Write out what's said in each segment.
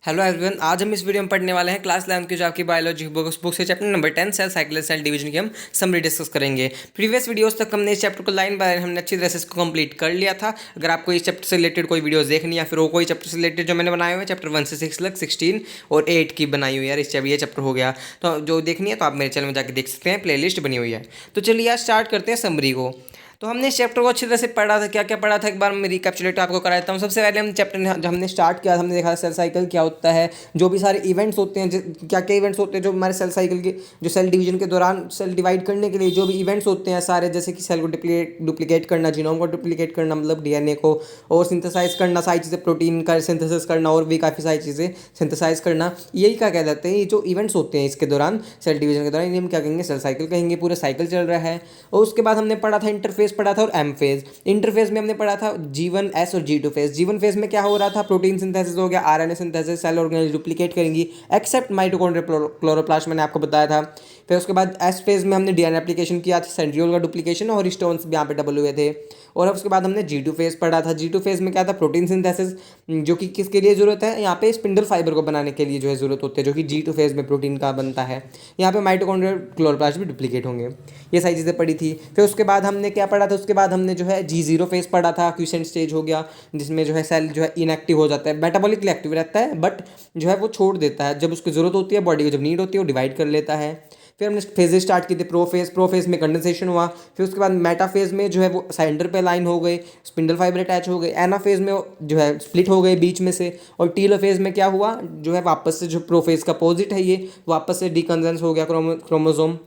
Hello everyone, आज हम इस वीडियो में पढ़ने वाले हैं क्लास 11 की जो आपकी बायोलॉजी बुक से chapter number 10 cell cycle cell division की हम समरी डिस्कस करेंगे। प्रीवियस वीडियोस तक हमने इस चैप्टर को लाइन बाय लाइन हमने अच्छी तरह से इसको कंप्लीट कर लिया था। अगर आपको इस चैप्टर से रिलेटेड कोई वीडियोस देखनी या फिर वो कोई चैप्टर से रिलेटेड जो मैंने बनाए हुए हैं चैप्टर 1 से 6 तक 16 और 8 की बनाई हुई है यार, इस ये चैप्टर हो गया तो जो देखनी है तो आप मेरे चैनल में जाकर देख सकते हैं, प्ले बनी हुई है। तो चलिए यार स्टार्ट करते हैं समरी को। तो हमने इस चैप्टर को अच्छी तरह से पढ़ा था, क्या क्या पढ़ा था एक बार मैं रिकैप्चुलेट आपको करा देता हूँ। सबसे पहले हम चैप्टर जब हमने स्टार्ट किया हमने देखा सेल साइकिल क्या होता है, जो भी सारे इवेंट्स होते हैं, क्या क्या इवेंट्स होते हैं जो हमारे सेल साइकिल के जो सेल डिवीजन के दौरान सेल डिवाइड करने के लिए जो भी इवेंट्स होते हैं सारे, जैसे कि सेल को डुप्लीकेट करना, जीनोम को डुप्लीकेट करना मतलब डीएनए को, और सिंथेसाइज करना सारी चीज़ें, प्रोटीन का सिंथेसिस करना और भी काफ़ी सारी चीज़ें सिंथेसाइज करना, यही क्या कह जाते हैं ये जो इवेंट्स होते हैं इसके दौरान सेल डिवीजन के दौरान, इन्हें हम क्या कहेंगे, सेल साइकिल कहेंगे। पूरा साइकिल चल रहा है। और उसके बाद हमने पढ़ा था इंटरफेस पढ़ा था और एम फेज। इंटरफेस में हमने पढ़ा था G1S और G2 फेज। G1 फेज में क्या हो रहा था, प्रोटीन सिंथेसिस हो गया, RNA synthesis, cell organelle duplicate करेंगी एक्सेप्ट माइटोकॉन्ड्रियल क्लोरोप्लास्ट, मैंने आपको बताया था। फिर उसके बाद एस फेज में हमने डीएनए एप्लीकेशन किया था, सेंट्रियोल का डुप्लीकेशन और हिस्टोन्स भी यहाँ पे डबल हुए थे। और उसके बाद हमने G2 फेज पढ़ा था। G2 फेज में क्या था, प्रोटीन सिंथेसिस, जो कि किसके लिए जरूरत है, यहाँ पे स्पिंडल फाइबर को बनाने के लिए जो है जरूरत होती है, जो कि G2 फेज में प्रोटीन का बनता है। यहाँ पे माइटोकॉन्ड्रियल क्लोरोप्लास्ट भी डुप्लीकेट होंगे। ये सारी चीज़ें पढ़ी थी। फिर उसके बाद हमने क्या पढ़ा था, उसके बाद हमने जो है G0 फेज पढ़ा था, क्यूसेंट स्टेज हो गया, जिसमें जो है सेल जो है इनएक्टिव हो जाता है, मेटाबॉलिकली एक्टिव रहता है बट जो है वो छोड़ देता है, जब उसकी जरूरत होती है बॉडी को, जब नीड होती है वो डिवाइड कर लेता है। फिर हमने फेजेस स्टार्ट की थी, प्रो फेज में कंडेंसेशन हुआ। फिर उसके बाद मेटा फेज में जो है वो सेंटर पे लाइन हो गए, स्पिंडल फाइबर अटैच हो गए। एना फेज में जो है स्प्लिट हो गए बीच में से। और टीलो फेज में क्या हुआ, जो है वापस से जो प्रो फेज का अपोजिट है ये, वापस से डिकंडेंस हो गया, क्रोमोसोम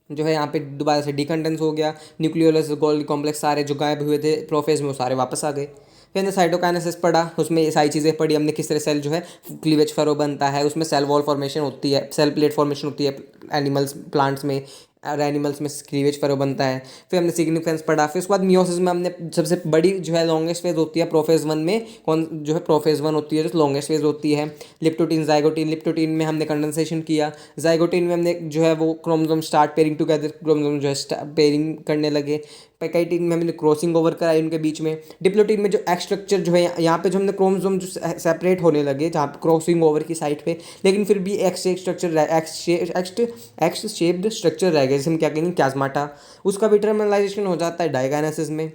जो है यहाँ पे दोबारा से डिकंडेंस हो गया। न्यूक्लियोलस गोल्गी कॉम्प्लेक्स सारे जो गायब हुए थे प्रोफेज में वो सारे वापस आ गए। फिर हमने साइटोकाइनेसिस पढ़ा, उसमें ये सारी चीज़ें पढ़ी हमने, किस तरह सेल जो है क्लीवेज फरो बनता है, उसमें सेल वॉल फॉर्मेशन होती है, सेल प्लेट फॉर्मेशन होती है एनिमल्स प्लांट्स में, और एनिमल्स में क्लीवेज फरो बनता है। फिर हमने सिग्निफिकेंस पढ़ा। फिर उसके बाद मियोसिस में हमने सबसे बड़ी जो है लॉन्गेस्ट फेज होती है प्रोफेज वन में, कौन जो है प्रोफेज वन होती है जो लॉन्गेस्ट फेज होती है। लिप्टोटीन जाइगोटीन, लिप्टोटीन में हमने कंडेंसेशन किया, जाइगोटीन में हमने जो है वो chromosome start pairing together, chromosome जो है पेयरिंग करने लगे। पैकाइटिन में हमने क्रॉसिंग ओवर कराई उनके बीच में। डिप्लोटीन में जो एक्स स्ट्रक्चर जो है यहाँ पे जो हमने क्रोमोसोम जो सेपरेट होने लगे जहाँ पे क्रॉसिंग ओवर की साइड पे, लेकिन फिर भी x structure x shaped structure रह गया, जिसे हम क्या कहेंगे कैज़माटा। उसका भी टर्मिनलाइजेशन हो जाता है डायगाइनेसिस में।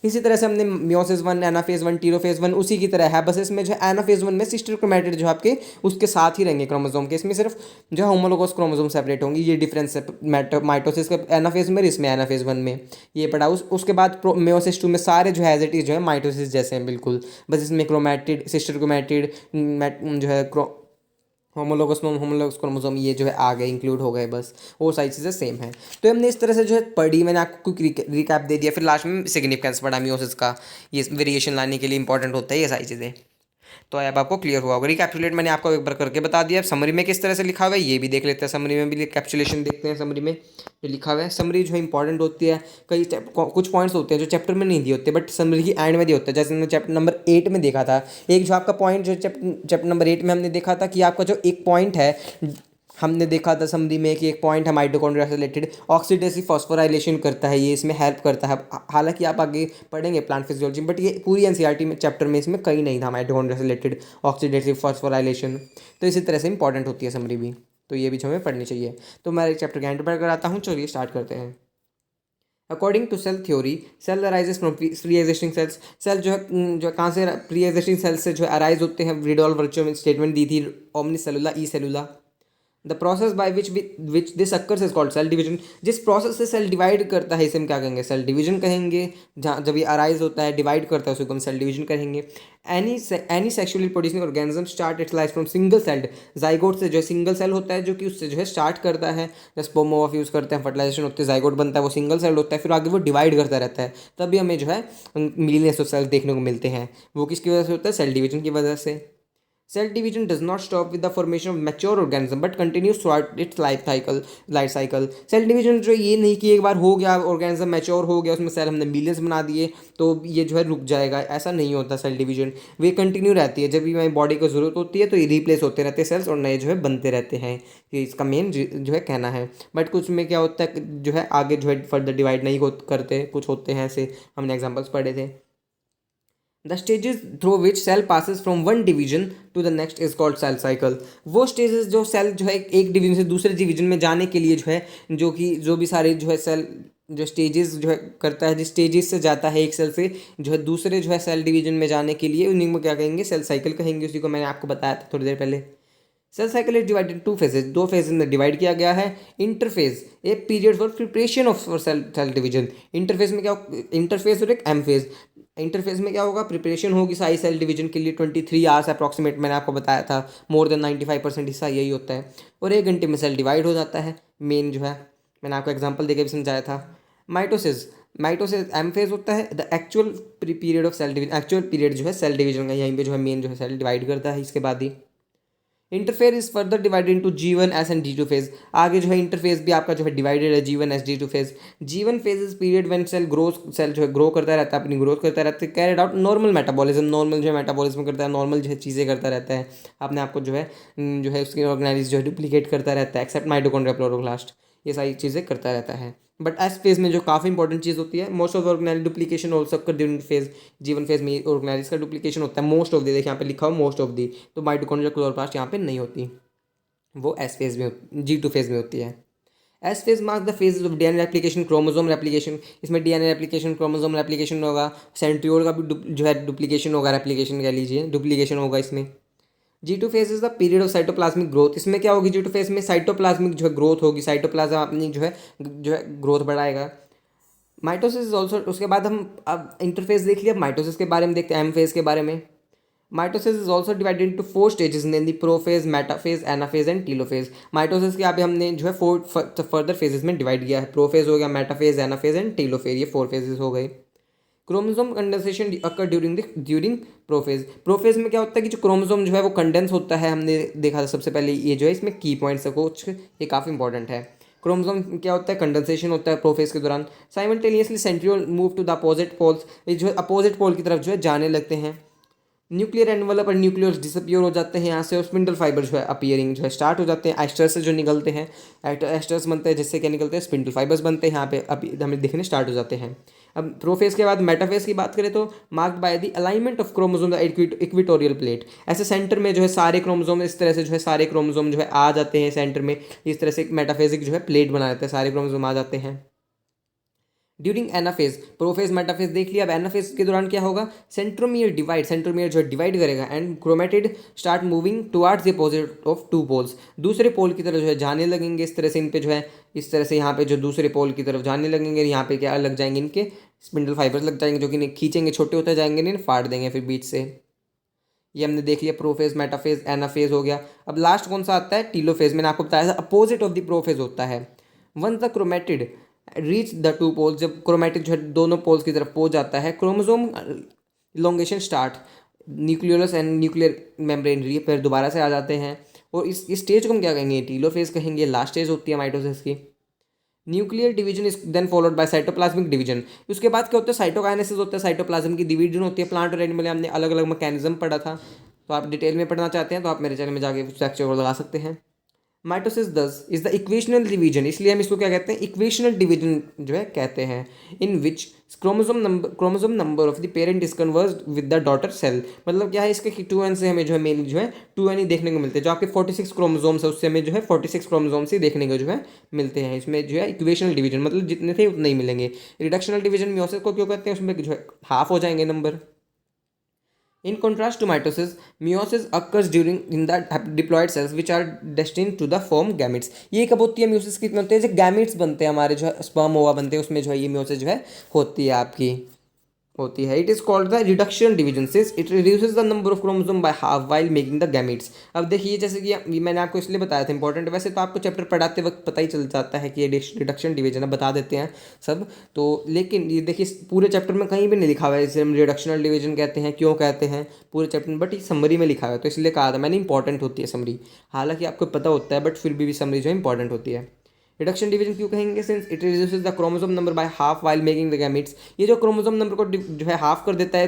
इसी तरह से हमने meiosis one, anaphase one, telophase one उसी की तरह है, बस इसमें जो है एनाफेज वन में सिस्टर क्रोमैटिड जो आपके उसके साथ ही रहेंगे क्रोमोसोम के, इसमें सिर्फ जो है होमोलोगस क्रोमोसोम सेपरेट होंगी, ये डिफरेंस है माइटोसिस का एनाफेज में, इसमें एनाफेज वन में। ये पढ़ा। उसके बाद मियोसिस टू में सारे जो है एज इट इज जो है माइटोसिस जैसे हैं बिल्कुल, बस इसमें क्रोमैटिड, सिस्टर क्रोमैटिड जो है होमोलोगस क्रोमोसोम ये जो है आ गए, इंक्लूड हो गए, बस वो सारी चीज़ें सेम है। तो हमने इस तरह से जो है पढ़ी, मैंने आपको क्विक रिकैप दे दिया। फिर लास्ट में सिग्निफिकेंस पढ़ा मियोसिस का, ये वेरिएशन लाने के लिए इंपॉर्टेंट होता है ये सारी चीज़ें। तो अब आपको क्लियर हुआ होगा। रिकैप्चुलेट मैंने आपको एक बार करके बता दिया। समरी में किस तरह से लिखा हुआ है ये भी देख लेते हैं, समरी में भी रिकैप्चुलेशन देखते हैं। समरी में जो लिखा हुआ है, समरी जो है इंपॉर्टेंट होती है, कुछ पॉइंट्स होते हैं जो चैप्टर में नहीं दिए होते बट समरी की एंड में दिए होते हैं। जैसे हमने चैप्टर नंबर 8 में देखा था, एक जो आपका पॉइंट जो चैप्टर नंबर 8 में हमने देखा था कि आपका जो एक पॉइंट है, हमने देखा था समरी में कि एक पॉइंट है माइटोकॉन्ड्रिया से रिलेटेड ऑक्सीडेसिव फॉस्फोराइलेशन करता है, ये इसमें हेल्प करता है। हालांकि आप आगे पढ़ेंगे प्लांट फिजियोलॉजी, बट ये पूरी एनसीईआरटी में चैप्टर में इसमें कहीं नहीं था माइटोकॉन्ड्रिया से रिलेटेड ऑक्सीडेसिव फॉस्फोराइलेशन। तो इसी तरह से इंपॉर्टेंट होती है समरी भी, तो ये भी हमें पढ़नी चाहिए। तो मैं एक चैप्टर के एंड पर कराता हूँ, चलिए स्टार्ट करते हैं। According to cell theory, cell arises from pre existing cells. Cell जो कहाँ से प्री एग्जिस्टिंग सेल्स से जो अराइज होते हैं, रिडोल वर्चुअल में स्टेटमेंट दी थी, ओमनी सेलुला ई सेलुला। The process by which this occurs is called cell division. जिस प्रोसेस से सेल डिवाइड करता है इसे हम क्या कहेंगे, सेल डिवीजन कहेंगे। जहाँ जब ये अराइज होता है, डिवाइड करता है, उसको हम सेल डिवीजन कहेंगे। Any sexually producing organism start it's life from single celled zygote से, जो सिंगल सेल होता है जो कि उससे जो है स्टार्ट करता है। जब स्पर्म ऑफ यूज़ करते हैं, फर्टिलाइजेशन होती है, जाइगोट बनता है, वो सिंगल सेल होता है, फिर आगे वो डिवाइड करता रहता है, तभी हमें जो है मिलियंस ऑफ सेल्स देखने को मिलते हैं। वो किसकी वजह से होता है, सेल डिवीजन की वजह से। Cell division does not stop with the formation of mature organism but continues throughout its life cycle. Cell division जो ये नहीं कि एक बार हो गया ऑर्गेनिज्म मैच्योर हो गया, उसमें सेल हमने मिलियंस बना दिए तो ये जो है रुक जाएगा, ऐसा नहीं होता। सेल डिवीजन वे कंटिन्यू रहती है, जब भी हमारी बॉडी को ज़रूरत होती है तो ये रिप्लेस होते रहते हैं सेल्स और नए जो है बनते रहते हैं। ये इसका मेन जो है कहना है। बट कुछ में क्या होता है जो है आगे जो है फर्दर डिवाइड नहीं करते, कुछ होते हैं ऐसे, हमने एग्जाम्पल्स पढ़े थे। The stages through which cell passes from one division to the next is called cell cycle. वो स्टेजेस जो सेल जो है एक डिवीजन से दूसरे डिवीजन में जाने के लिए जो है जो भी सारे जो है सेल जो स्टेजेस जो है करता है, जिस स्टेजेस से जाता है एक सेल से जो है दूसरे जो है सेल डिवीजन में जाने के लिए, उन्हीं को क्या कहेंगे, सेल साइकिल कहेंगे। उसी को मैंने आपको बताया था थोड़ी देर पहले। Cell cycle is divided to phases, दो फेजेज में डिवाइड किया गया है। Interphase a period for preparation of cell cell division. Interphase में क्या, इंटरफेस और एक एम फेज। इंटरफेस में क्या होगा, प्रिपरेशन होगी सारी सेल डिवीजन के लिए 23 आवर्स अप्रॉक्सीमेट, मैंने आपको बताया था, मोर देन 95% हिस्सा यही होता है। और 1 घंटे में सेल डिवाइड हो जाता है। मेन जो है मैंने आपको एग्जांपल देके भी समझाया था। माइटोसिस, माइटोसिस एम फेज होता है। The actual period of cell division, actual period जो है सेल डिवीजन का, यहीं पे जो है मेन जो है सेल डिवाइड करता है इसके बाद ही। Interphase is further divided into G1 S and G2 phase. आगे जो है इंटरफेस भी आपका जो है डिवाइडेड है G1 S G2 phase. G1 phase is period when cell growth, cell जो है ग्रो करता रहता है, अपनी ग्रोथ करता रहता है, carried out normal metabolism, normal जो है मेटाबॉलिज्म करता है, नॉर्मल जो है चीज़ें करता रहता है, अपने आप को जो है उसके ऑर्गेनाइज जो है डुप्लीकेट करता रहता है, एक्सेप्ट माइटोकॉन्ड्रिया क्लोरोप्लास्ट, ये सारी चीज़ें करता रहता है। बट एस फेज में जो काफ़ी इंपॉर्टेंट चीज़ होती है, most of organise duplication also कर ड्यूरिंग फेज। G1 फेज में ऑर्गेनाइज का डुप्लीकेशन होता है, मोस्ट ऑफ दी, देखिए यहाँ पे लिखा हो मोस्ट ऑफ दी, तो माइटोकॉन्ड्रिया क्लोरोप्लास्ट यहाँ पे नहीं होती, वो एस फेज में, G2 फेज में होती है। S phase mark the phase of DNA replication, chromosome replication. इसमें डीएनए रेप्लिकेशन, क्रोमोसोम रेप्लिकेशन होगा, सेंट्रियोल का भी जो है डुप्लीकेशन होगा, रेप्लिकेशन कह लीजिए, डुप्लीकेशन होगा इसमें। G2 phase is the period of cytoplasmic growth. इसमें क्या होगी, G2 फेज में साइटोप्लाज्मिक जो है ग्रोथ होगी, साइटोप्लाज्म अपनी जो है ग्रोथ बढ़ाएगा। माइटोसिस इज ऑल्सो, उसके बाद हम अब इंटरफेस देख लिया, माइटोसिस के बारे में देखते हैं, एम फेज के बारे में। Mitosis is also divided into 4 stages, namely prophase, metaphase, anaphase and telophase. Mitosis के यहाँ पे हमने जो है 4 फर्दर फेजेस में डिवाइड किया है, प्रोफेज हो गया, मेटाफेज, एनाफेज एंड टीलोफेज, ये 4 फेजेस हो गए। क्रोमोसोम कंडेंसेशन अकर ड्यूरिंग प्रोफेज। प्रोफेज में क्या होता है कि जो क्रोमोसोम जो है वो कंडेंस होता है, हमने देखा था सबसे पहले, ये जो है इसमें की पॉइंट्स है कुछ, ये काफ़ी इंपॉर्टेंट है। क्रोमोसोम क्या होता है, कंडेंसेशन होता है प्रोफेज के दौरान। Simultaneously centriole move to the opposite poles, ये जो है अपोजिट पोल की तरफ जो है जाने लगते हैं। न्यूक्लियर एनवलप और न्यूक्लियस डिसअपियर हो जाते हैं यहाँ से, और स्पिंडल फाइबर जो है अपीयरिंग जो है स्टार्ट हो जाते हैं, एस्टर्स से जो निकलते हैं, एस्टर्स बनते हैं जिससे क्या निकलते हैं, स्पिंडल फाइबर्स बनते हैं, यहाँ पे अभी हमें दिखने स्टार्ट हो जाते हैं। अब प्रोफेज के बाद मेटाफेज की बात करें तो marked by the alignment of chromosome the equatorial plate. ऐसे सेंटर में जो है सारे क्रोमोसोम इस तरह से जो है सारे क्रोमोसोम जो है आ जाते हैं सेंटर में, इस तरह से मेटाफेजिक जो है प्लेट बना देते हैं, सारे क्रोमोसोम आ जाते हैं। ड्यूरिंग एनाफेज, प्रोफेज मेटाफेज देख लिया। अब एनाफेज के दौरान क्या होगा, सेंट्रोमियर डिवाइड, सेंट्रोमियर जो है डिवाइड करेगा, and chromatid start moving towards the opposite of two poles, दूसरे पोल की तरफ जो है जाने लगेंगे, इस तरह से इन पे जो है, इस तरह से यहाँ पे जो दूसरे पोल की तरफ जाने लगेंगे, यहाँ पे क्या लग जाएंगे, इनके स्पिंडल फाइबर्स लग जाएंगे, जो कि खींचेंगे, छोटे होते जाएंगे, नहीं फाड़ देंगे फिर बीच से। ये हमने देख लिया प्रोफेज, मेटाफेज, एनाफेज हो गया। अब लास्ट कौन सा आता है, टीलोफेज। मैंने आपको बताया था अपोजिट ऑफ द प्रोफेज होता है। Once the chromatid reach the two poles, जब क्रोमेटिड जो है दोनों पोल्स की तरफ पहुंच जाता है, chromosome elongation start, nucleolus and nuclear membrane फिर दोबारा से आ जाते हैं, और इस स्टेज को हम क्या कहेंगे, टीलोफेज कहेंगे। लास्ट स्टेज होती है माइटोसिस की। Nuclear division is then followed by cytoplasmic division. उसके बाद क्या होता है, साइटोकाइनेसिस होता है, साइटोप्लाज्म की डिवीजन होती है। प्लांट और एनिमल में हमने अलग अलग मैकेनिज्म पढ़ा था, तो आप डिटेल में पढ़ना चाहते हैं तो आप मेरे चैनल में जाके लेक्चर को लगा सकते हैं। Mitosis 10 is the equational division, इसलिए हम इसको क्या कहते हैं, इक्वेशनल डिवीजन जो है कहते हैं, in which chromosome number of the parent is conversed with the daughter cell. मतलब क्या है, इसके 2n से हमें जो है मेनली जो है 2n ही देखने को मिलते हैं। जो आपके 46 क्रोमोसोम्स है उससे हमें जो है 46 क्रोमोसोम्स ही देखने को जो है मिलते हैं। इसमें जो है इक्वेशनल डिवीजन मतलब जितने थे उतने ही मिलेंगे। रिडक्शनल डिवीजन मियोसिस को क्यों कहते हैं, उसमें जो है हाफ हो जाएंगे number. In contrast to mitosis, meiosis occurs during in the diploid cells which are destined to the form gametes। ये कब होती है meiosis, कितने होते हैं, जब gametes बनते हैं हमारे जो है स्पर्म ओवा बनते हैं, उसमें जो है ये meiosis जो है होती है आपकी होती है। It is called the reduction division since it reduces the number of chromosome by half while making the gametes. अब देखिए जैसे कि ये मैंने आपको इसलिए बताया था इंपॉर्टेंट, वैसे तो आपको चैप्टर पढ़ाते वक्त पता ही चल जाता है कि ये रिडक्शन डिवीजन है, बता देते हैं सब तो, लेकिन ये देखिए पूरे चैप्टर में कहीं भी नहीं लिखा हुआ है इसे हम रिडक्शनल डिवीजन कहते हैं, क्यों कहते हैं पूरे चैप्टर में, बट ये समरी में लिखा हुआ है तो इसलिए कहा था मैंने इंपॉर्टेंट होती है समरी। हालांकि आपको पता होता है बट फिर भी समरी जो है इंपॉर्टेंट होती है। रिडक्शन डिवीजन क्यों कहेंगे, since it reduces the chromosome number by half while making the gametes. ये जो क्रोमोसोम नंबर को जो है हाफ कर देता है,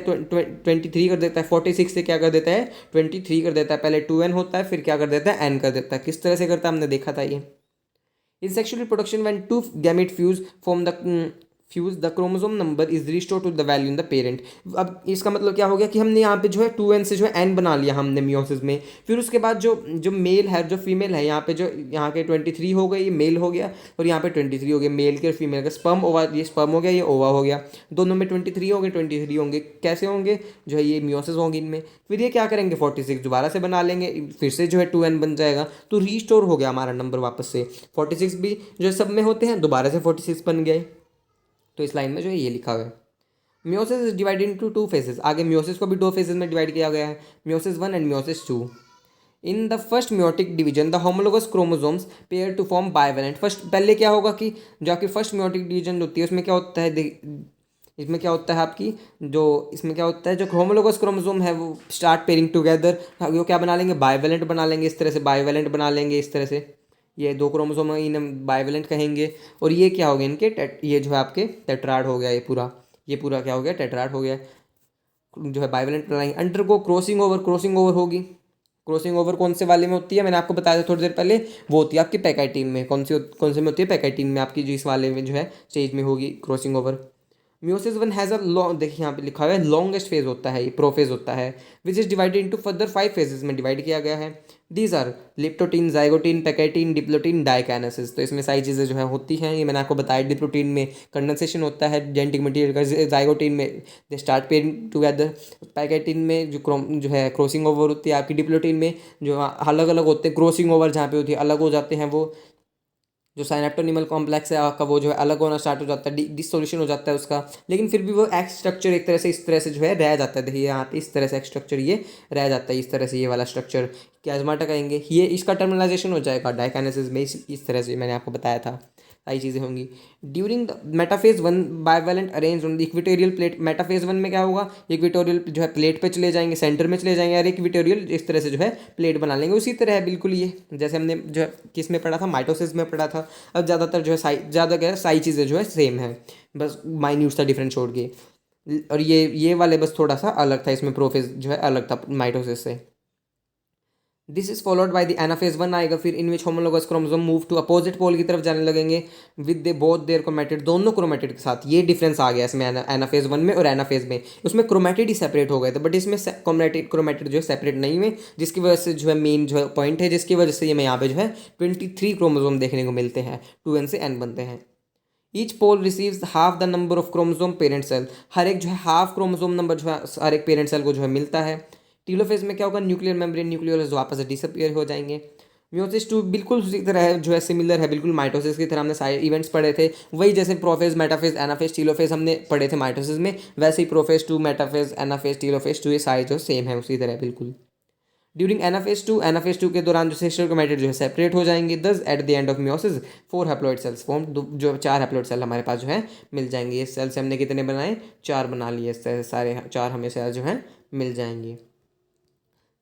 23 कर देता है, 46 से क्या कर देता है 23 कर देता है। पहले 2n होता है फिर क्या कर देता है n कर देता है। किस तरह से करता है हमने देखा था ये। In sexual reproduction when two gamete fuse the chromosome number is restore to the value in the parent. अब इसका मतलब क्या हो गया कि हमने यहाँ पे जो है 2n से जो है n बना लिया हमने मियोसिस में। फिर उसके बाद जो जो मेल है जो फीमेल है, यहाँ पे जो यहाँ के 23 हो गए, ये मेल हो गया, और यहाँ पे 23 हो गए मेल के और फीमेल का। स्पर्म ओवा, ये स्पर्म हो गया, ये ओवा हो गया, दोनों में 23 हो गए, 23 होंगे। कैसे होंगे? जो है ये मियोसिस होंगे इनमें। फिर ये क्या करेंगे, 46 दोबारा से बना लेंगे, फिर से जो है 2n बन जाएगा, तो रीस्टोर हो गया हमारा नंबर वापस से। 46 भी जो है सब में होते हैं, दोबारा से 46 बन गए। तो इस लाइन में जो है ये लिखा हुआ है। Meiosis is divided into 2 phases. आगे मियोसिस को भी 2 फेजेस में डिवाइड किया गया है, meiosis 1 and meiosis 2। In the first meiotic division the homologous chromosomes pair to form bivalent. First पहले क्या होगा कि जो आपकी फर्स्ट म्योटिक डिवीजन होती है उसमें क्या होता है, इसमें क्या होता है आपकी जो इसमें क्या होता है, जो होमोलोगस क्रोमोसोम है वो स्टार्ट पेयरिंग टुगेदर, वो क्या बना लेंगे, बाइवेलेंट बना लेंगे। इस तरह से बाइवेलेंट बना लेंगे, इस तरह से ये 2 क्रोमोसोम है इन्हें बाइवेलेंट कहेंगे। और ये क्या हो गया इनके ये जो है आपके टेट्राड हो गया, ये पूरा क्या हो गया, टेट्राड हो गया, जो है बाइवेलेंट बनाएंगे। अंडर को क्रॉसिंग ओवर होगी। क्रॉसिंग ओवर कौन से वाले में होती है, मैंने आपको बताया था थोड़ी देर पहले, वो होती है आपकी पैकाइटीन में। कौन से में होती है, पैकाइटीन में आपकी, जो इस वाले में जो है स्टेज में होगी crossing over. Meiosis 1 has a long, देखिए यहाँ पे लिखा हुआ है लॉन्गेस्ट फेज होता है, ये प्रोफेज होता है, which is divided into further 5 phases में डिवाइड किया गया है। These are leptotene, zygotene, pachytene, diplotene, diakinesis. तो इसमें सारी चीज़ें जो है होती हैं, ये मैंने आपको बताया। डिप्लोटीन में कंडेंसेशन होता है जेनेटिक मटीरियल का, जाइगोटीन में they start pairing together, pachytene में जो है क्रॉसिंग ओवर होती है आपकी, डिप्लोटीन में जो अलग अलग होते हैं क्रॉसिंग ओवर, जहाँ पे होती है अलग हो जाते हैं वो। जो साइनेप्टोनिमल कॉम्प्लेक्स है आपका वो जो है अलग होना स्टार्ट हो जाता है, डिसोल्यूशन हो जाता है उसका, लेकिन फिर भी वो एक्स स्ट्रक्चर एक तरह से इस तरह से जो है रह जाता है। देखिए यहाँ पे इस तरह से एक्स स्ट्रक्चर ये रह जाता है, इस तरह से ये वाला स्ट्रक्चर क्याजमाटा कहेंगे। ये इसका टर्मिनलाइजेशन हो जाएगा डाइकाइनेसिस में, इस तरह से मैंने आपको बताया था सारी चीज़ें होंगी। During the metaphase 1 bivalent arrange on the equatorial plate. Metaphase 1 में क्या होगा, इक्वेटोरियल जो है प्लेट पे चले जाएंगे, सेंटर में चले जाएंगे, और इक्वेटोरियल इस तरह से जो है प्लेट बना लेंगे। उसी तरह है बिल्कुल ये, जैसे हमने जो है किस में पढ़ा था, माइटोसिस में पढ़ा था। अब ज़्यादातर जो है ज़्यादा क्या है, सारी चीज़ें जो है सेम है, बस माइन्यूट सा डिफरेंस छोड़ के। और ये वाले बस थोड़ा सा अलग था, इसमें प्रोफेज जो है अलग था माइटोसिस से। This is followed by the anaphase 1 आएगा फिर, in which homologous chromosome move to opposite pole की तरफ जाने लगेंगे with they both their chromatid, दोनों क्रोमेटिड के साथ। ये डिफरेंस आ गया इसमें एनाफेज 1 में और एनाफेज में, उसमें क्रोमेटिड ही सेपरेट हो गए थे, बट इसमें क्रोमेटिड जो है सेपरेट नहीं हुए, जिसकी वजह से जो है मेन जो है पॉइंट है, जिसकी वजह से ये मैं यहाँ पे जो है 23 क्रोमोसोम देखने को मिलते हैं, 2n से n बनते हैं। Each pole receives half the number of chromosome parent cell. हर एक जो है हाफ क्रोमोसोम नंबर जो है हर एक पेरेंट सेल को जो है मिलता है। टीलोफेज में क्या होगा, न्यूक्लियर मेम्ब्रेन न्यूक्लियोलस वापस से डिसअपियर हो जाएंगे। म्योसिस 2 बिल्कुल उसी तरह है, जो है सिमिलर है बिल्कुल माइटोसिस की तरह। हमने सारे इवेंट्स पढ़े थे वही, जैसे प्रोफेज, मेटाफेज, एनाफेज, टीलोफेज हमने पढ़े थे माइटोसिस में, वैसे ही प्रोफेज 2, मेटाफेज, एनाफेज, टीलोफेज 2 ये सारे जो सेम है उसी तरह बिल्कुल। ड्यूरिंग एनाफेज 2 के दौरान जो सिस्टर क्रोमैटिड जो है सेपरेट हो जाएंगे। दस at the end of meiosis 4 haploid cells form, जो 4 हैप्लॉइड सेल हमारे पास जो है मिल जाएंगे। इस सेल से हमने कितने बनाए, 4 बना लिए, इस तरह सारे 4 हमें सेल जो हैं मिल जाएंगे।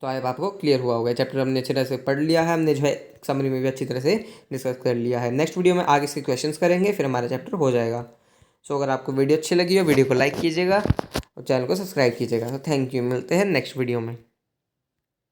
तो अब आपको क्लियर हुआ होगा, चैप्टर हमने अच्छी तरह से पढ़ लिया है, हमने जो है समरी में भी अच्छी तरह से डिस्कस कर लिया है। नेक्स्ट वीडियो में आगे इसके क्वेश्चंस करेंगे, फिर हमारा चैप्टर हो जाएगा। सो अगर आपको वीडियो अच्छी लगी हो, वीडियो को लाइक कीजिएगा और चैनल को सब्सक्राइब कीजिएगा। तो थैंक यू, मिलते हैं नेक्स्ट वीडियो में।